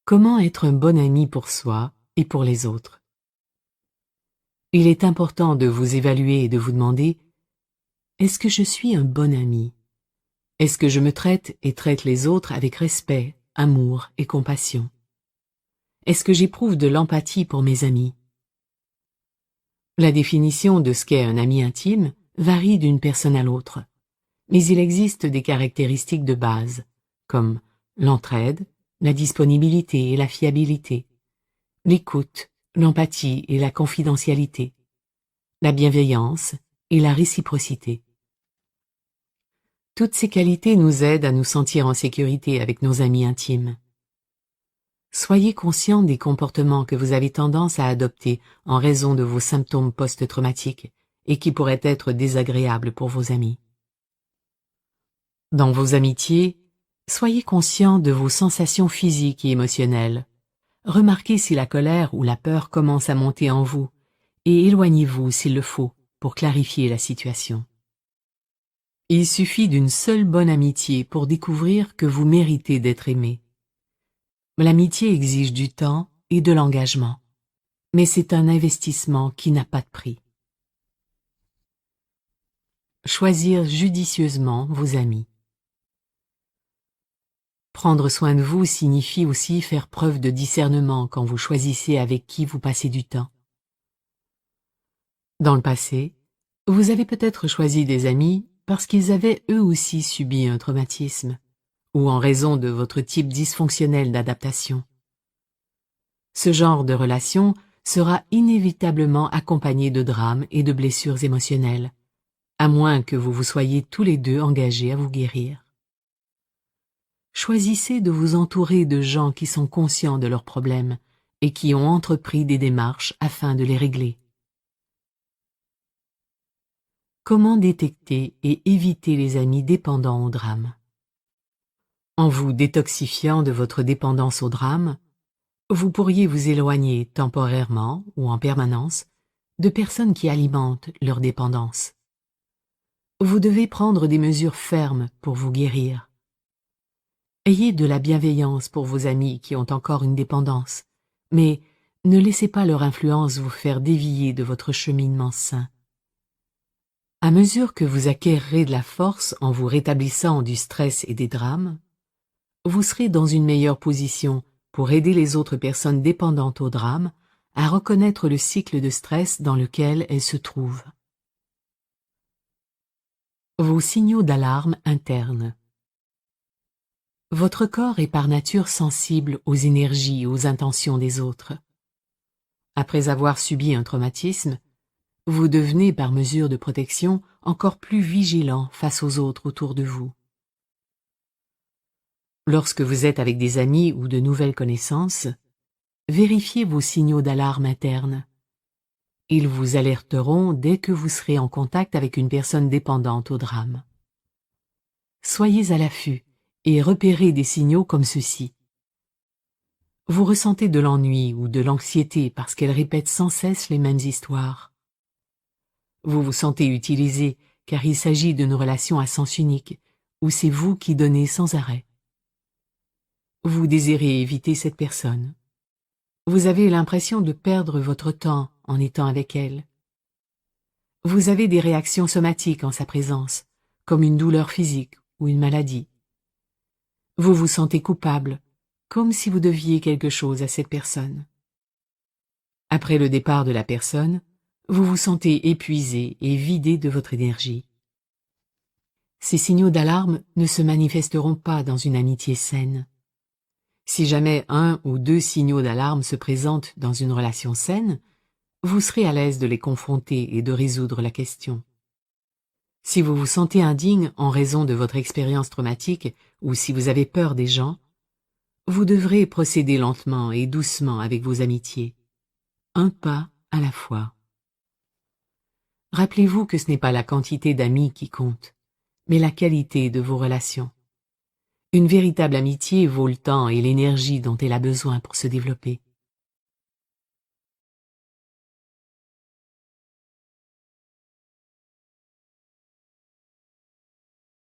Comment être un bon ami pour soi et pour les autres? Il est important de vous évaluer et de vous demander: est-ce que je suis un bon ami? Est-ce que je me traite et traite les autres avec respect, amour et compassion? Est-ce que j'éprouve de l'empathie pour mes amis? La définition de ce qu'est un ami intime varie d'une personne à l'autre, mais il existe des caractéristiques de base, comme l'entraide, la disponibilité et la fiabilité, l'écoute, l'empathie et la confidentialité, la bienveillance et la réciprocité. Toutes ces qualités nous aident à nous sentir en sécurité avec nos amis intimes. Soyez conscient des comportements que vous avez tendance à adopter en raison de vos symptômes post-traumatiques et qui pourraient être désagréables pour vos amis. Dans vos amitiés, soyez conscient de vos sensations physiques et émotionnelles. Remarquez si la colère ou la peur commence à monter en vous et éloignez-vous s'il le faut pour clarifier la situation. Il suffit d'une seule bonne amitié pour découvrir que vous méritez d'être aimé. L'amitié exige du temps et de l'engagement, mais c'est un investissement qui n'a pas de prix. Choisir judicieusement vos amis. Prendre soin de vous signifie aussi faire preuve de discernement quand vous choisissez avec qui vous passez du temps. Dans le passé, vous avez peut-être choisi des amis parce qu'ils avaient eux aussi subi un traumatisme, ou en raison de votre type dysfonctionnel d'adaptation. Ce genre de relation sera inévitablement accompagné de drames et de blessures émotionnelles, à moins que vous vous soyez tous les deux engagés à vous guérir. Choisissez de vous entourer de gens qui sont conscients de leurs problèmes et qui ont entrepris des démarches afin de les régler. Comment détecter et éviter les amis dépendants au drame? En vous détoxifiant de votre dépendance au drame, vous pourriez vous éloigner temporairement ou en permanence de personnes qui alimentent leur dépendance. Vous devez prendre des mesures fermes pour vous guérir. Ayez de la bienveillance pour vos amis qui ont encore une dépendance, mais ne laissez pas leur influence vous faire dévier de votre cheminement sain. À mesure que vous acquérerez de la force en vous rétablissant du stress et des drames, vous serez dans une meilleure position pour aider les autres personnes dépendantes au drame à reconnaître le cycle de stress dans lequel elles se trouvent. Vos signaux d'alarme internes. Votre corps est par nature sensible aux énergies et aux intentions des autres. Après avoir subi un traumatisme, vous devenez par mesure de protection encore plus vigilant face aux autres autour de vous. Lorsque vous êtes avec des amis ou de nouvelles connaissances, vérifiez vos signaux d'alarme interne. Ils vous alerteront dès que vous serez en contact avec une personne dépendante au drame. Soyez à l'affût et repérez des signaux comme ceci. Vous ressentez de l'ennui ou de l'anxiété parce qu'elle répète sans cesse les mêmes histoires. Vous vous sentez utilisé car il s'agit d'une relation à sens unique, où c'est vous qui donnez sans arrêt. Vous désirez éviter cette personne. Vous avez l'impression de perdre votre temps en étant avec elle. Vous avez des réactions somatiques en sa présence, comme une douleur physique ou une maladie. Vous vous sentez coupable, comme si vous deviez quelque chose à cette personne. Après le départ de la personne, vous vous sentez épuisé et vidé de votre énergie. Ces signaux d'alarme ne se manifesteront pas dans une amitié saine. Si jamais un ou deux signaux d'alarme se présentent dans une relation saine, vous serez à l'aise de les confronter et de résoudre la question. Si vous vous sentez indigne en raison de votre expérience traumatique ou si vous avez peur des gens, vous devrez procéder lentement et doucement avec vos amitiés, un pas à la fois. Rappelez-vous que ce n'est pas la quantité d'amis qui compte, mais la qualité de vos relations. Une véritable amitié vaut le temps et l'énergie dont elle a besoin pour se développer.